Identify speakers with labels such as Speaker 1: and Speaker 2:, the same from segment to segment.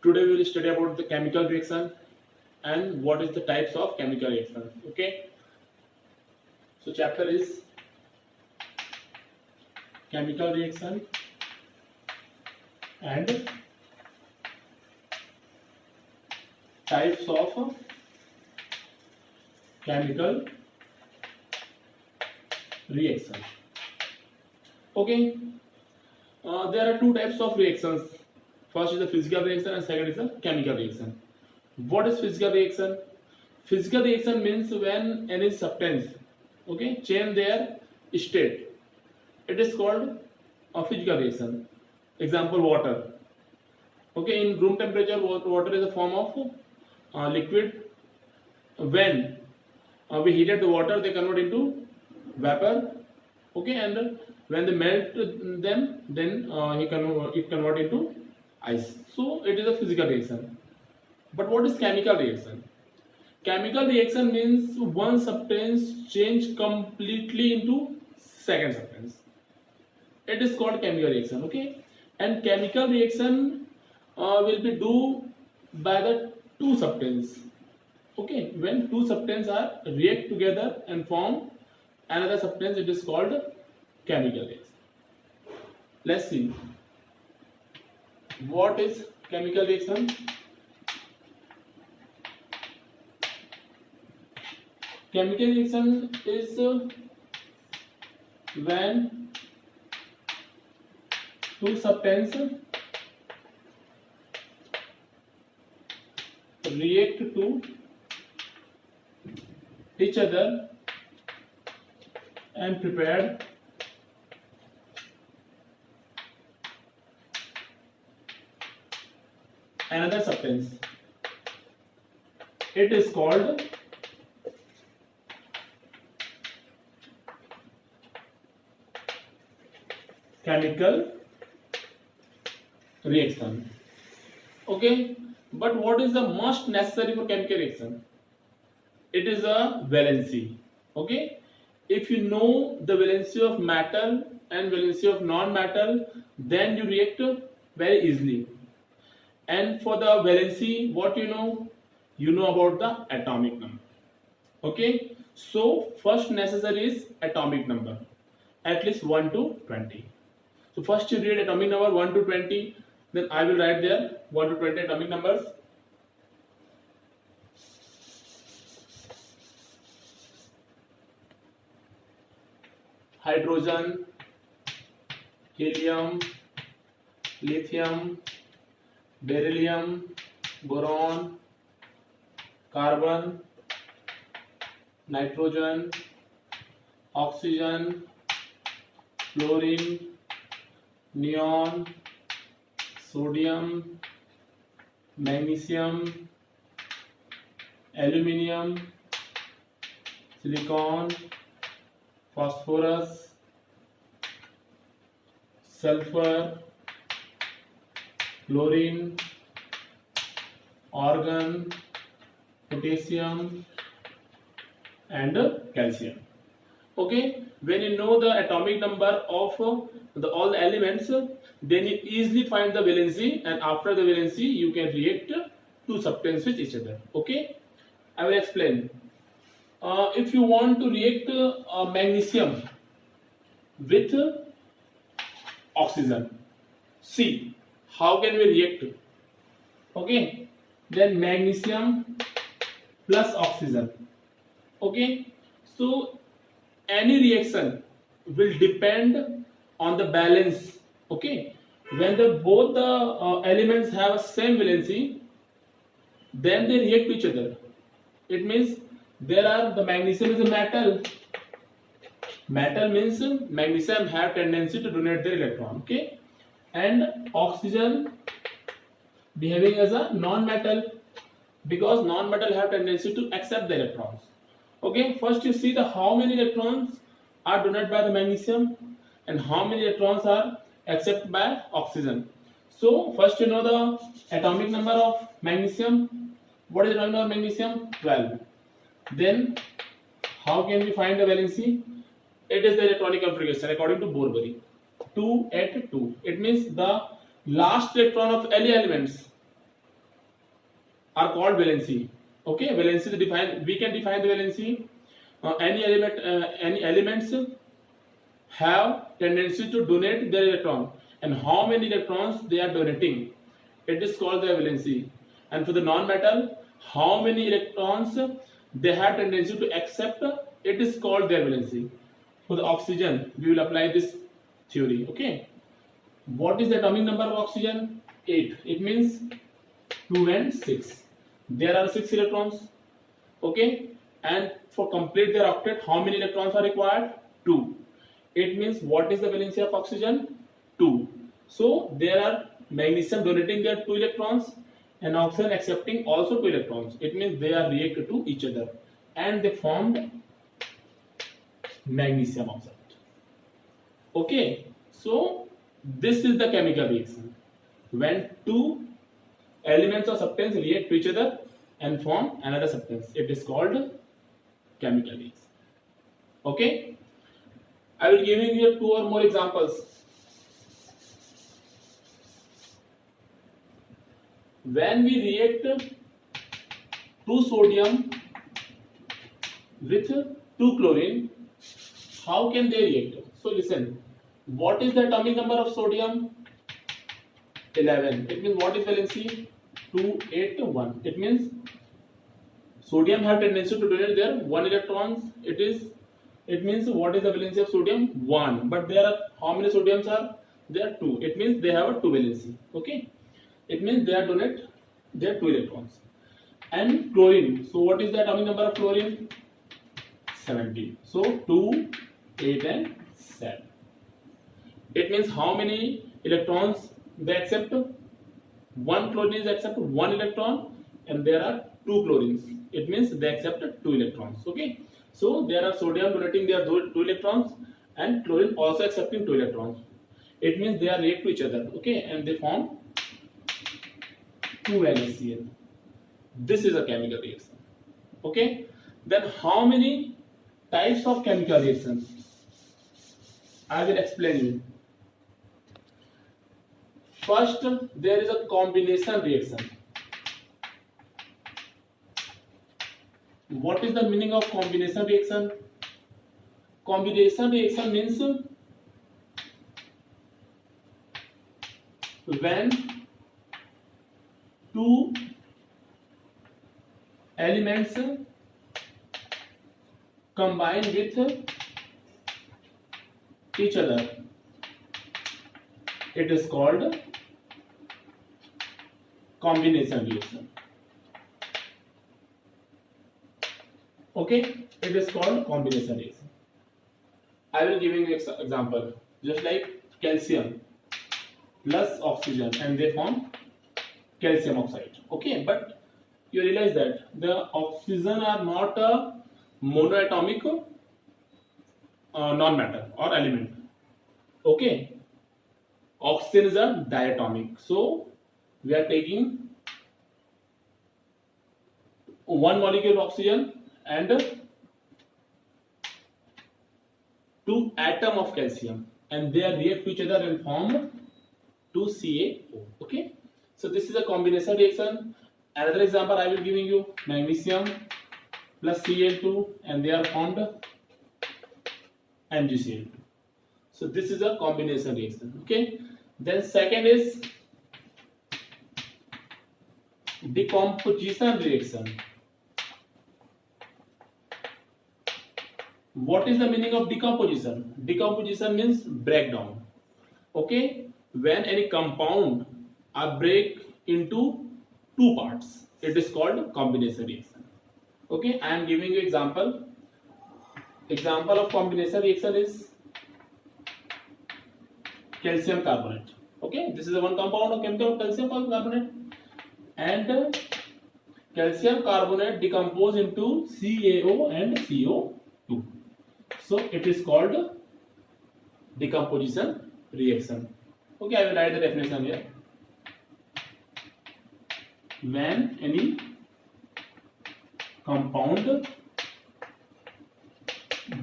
Speaker 1: Today we will study about the chemical reaction and what is the types of chemical reactions. Okay, so chapter is chemical reaction and types of chemical reaction. Okay, there are two types of reactions. First is the physical reaction and second is the chemical reaction. What is physical reaction? Physical reaction means when any substance, okay, change their state. It is called a physical reaction. Example, water. Okay, in room temperature, water is a form of liquid. When we heated the water, they convert into vapor. Okay, and when they melt them, then it convert into ice. So it is a physical reaction. But what is chemical reaction? Chemical reaction means one substance change completely into second substance. It is called chemical reaction. Okay, and chemical reaction will be do by the two substance. Okay, when two substances are react together and form another substance, it is called chemical reaction. Let's see what is chemical reaction. Chemical reaction is when two substances react to each other and prepare another substance. It is called chemical reaction. Okay, but what is the most necessary for chemical reaction? It is a valency. Okay, if you know the valency of metal and valency of non-metal, then you react very easily. And for the valency, what you know about the atomic number. Okay, so first necessary is atomic number, at least 1 to 20. So first you read atomic number 1 to 20, then I will write there 1 to 20 atomic numbers. Hydrogen, helium, lithium, beryllium, boron, carbon, nitrogen, oxygen, fluorine, neon, sodium, magnesium, aluminium, silicon, phosphorus, sulfur, chlorine, argon, potassium, and calcium. Okay, when you know the atomic number of all the elements, then you easily find the valency, and after the valency you can react two substances with each other. Okay, I will explain. If you want to react magnesium with oxygen, see how can we react. Okay, then magnesium plus oxygen. Okay, so any reaction will depend on the balance. Okay, when both the elements have same valency, then they react to each other. It means the magnesium is a metal. Metal means magnesium have tendency to donate their electron. Okay, and oxygen behaving as a non-metal, because non-metal have tendency to accept the electrons. Okay, first you see the how many electrons are donated by the magnesium and how many electrons are accepted by oxygen. So first you know the atomic number of magnesium. What is the atomic number of magnesium? 12. Then how can we find the valency? It is the electronic configuration according to Bohr-Bury. 2 at 2. It means the last electron of any elements are called valency. Okay, valency we can define the valency. Any elements have tendency to donate their electron, and how many electrons they are donating, it is called the valency. And for the non-metal, how many electrons they have tendency to accept, it is called their valency. For the oxygen, we will apply this theory. Okay, what is the atomic number of oxygen? 8. It means 2 and 6. There are 6 electrons. Okay, and for complete their octet, how many electrons are required? 2. It means what is the valency of oxygen? 2. So there are magnesium donating their 2 electrons and oxygen accepting also 2 electrons. It means they are reacted to each other and they formed magnesium oxide. Okay, so this is the chemical reaction. When 2 elements or substance react to each other and form another substance, it is called chemical reaction. Okay, I will give you 2 or more examples. When we react 2 sodium with 2 chlorine, how can they react? So listen, what is the atomic number of sodium? 11. It means what is valency? 2, 8, 1. It means sodium have tendency to donate their 1 electrons. It means what is the valency of sodium? 1. But there are how many sodiums are? There are 2. It means they have a 2 valency. Okay. It means they are donate their 2 electrons. And chlorine. So what is the atomic number of chlorine? 17. So 2, 8 and 7. It means how many electrons they accept? 1 chlorine is accept 1 electron and there are 2 chlorines. It means they accept 2 electrons. Okay. So there are sodium donating their 2 electrons and chlorine also accepting 2 electrons. It means they are react to each other. Okay. And they form 2NaCl. This is a chemical reaction. Okay. Then how many types of chemical reactions? I will explain you. First, there is a combination reaction. What is the meaning of combination reaction? Combination reaction means when 2 elements combine with each other, it is called combination reaction. Okay, it is called combination reaction. I will give you an example. Just like calcium plus oxygen and they form calcium oxide. Okay, but you realize that the oxygen are not a monoatomic non-matter or element. Okay, oxygen is a diatomic. So we are taking 1 molecule of oxygen and 2 atoms of calcium and they react to each other and form 2CaO. Okay, so this is a combination reaction. Another example I will giving you, magnesium plus Cl2 and they are formed MgCl2. So this is a combination reaction. Okay, then second is decomposition reaction. What is the meaning of decomposition? Decomposition means breakdown. Okay, when any compound are break into 2 parts, it is called combination reaction. Okay, I am giving you example. Example of combination reaction is calcium carbonate. Okay, this is the one compound of chemical calcium carbonate, and calcium carbonate decompose into CaO and CO2. So it is called decomposition reaction. Okay, I will write the definition here. When any compound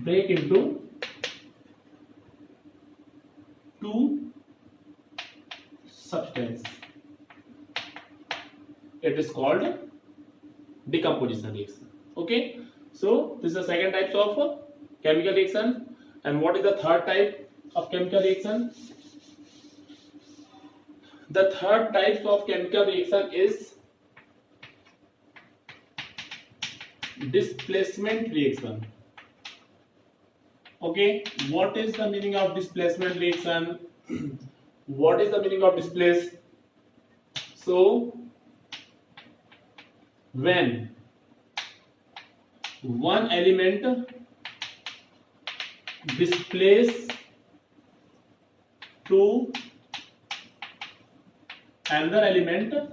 Speaker 1: break into 2 substance, it is called decomposition reaction. Okay, so this is the second types of chemical reaction. And what is the third type of chemical reaction? The third type of chemical reaction is displacement reaction. Okay, what is the meaning of displacement reaction? What is the meaning of displace? So when one element displaces to another element,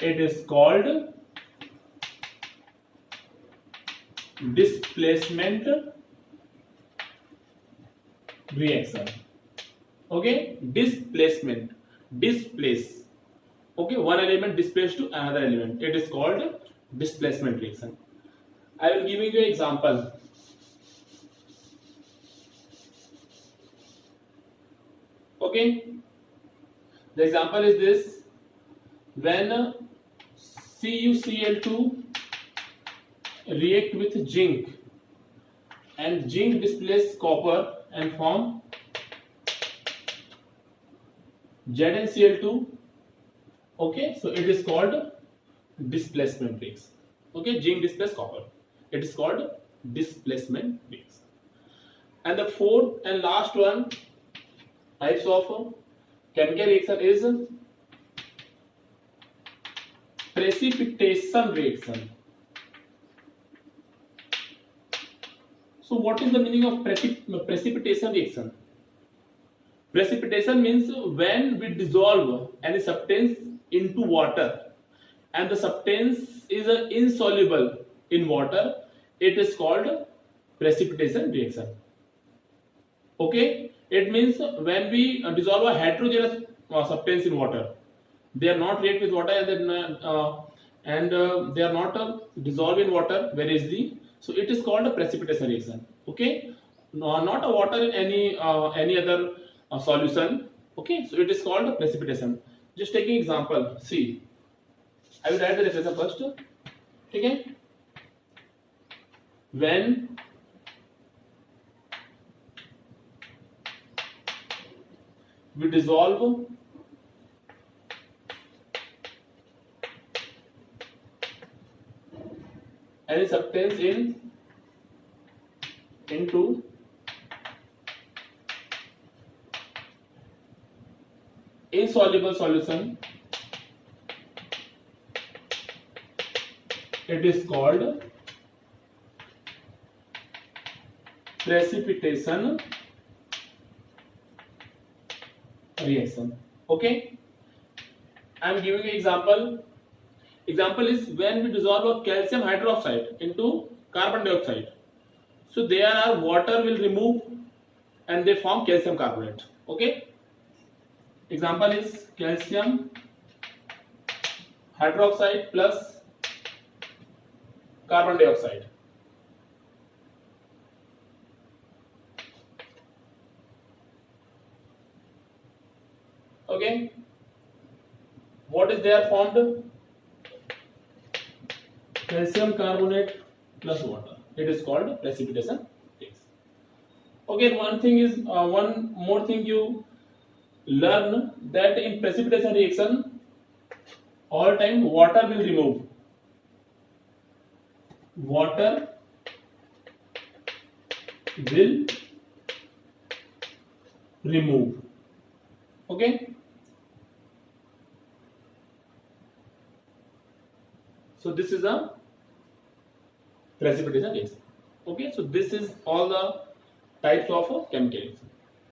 Speaker 1: it is called displacement reaction. Okay, displacement, displace. Okay, one element displaced to another element, it is called displacement reaction. I will give you an example. Okay, the example is this: when CuCl2 react with zinc, and zinc displace copper and form ZnCl2. Okay, so it is called displacement reaction. Okay, zinc displace copper, it is called displacement reaction. And the fourth and last one types of chemical reaction is precipitation reaction. So what is the meaning of precipitation reaction? Precipitation means when we dissolve any substance into water and the substance is insoluble in water, it is called precipitation reaction. Okay, it means when we dissolve a heterogeneous substance in water, they are not react with water and they are not dissolved in water very easily. So it is called a precipitation reaction. Okay, no, not a water in any other solution. Okay, so it is called a precipitation. Just taking example, see, I will write the definition first. Okay, when we dissolve any substance into insoluble solution, it is called precipitation reaction. Okay, I am giving an example. Example is when we dissolve a calcium hydroxide into carbon dioxide. So there water will remove and they form calcium carbonate. Okay. Example is calcium hydroxide plus carbon dioxide. Okay. What is there formed? Calcium carbonate plus water. It is called precipitation reaction. Okay, one more thing you learn, that in precipitation reaction all time water will remove. Water will remove. Okay. So this is a precipitation reaction. Okay, so this is all the types of chemical reaction.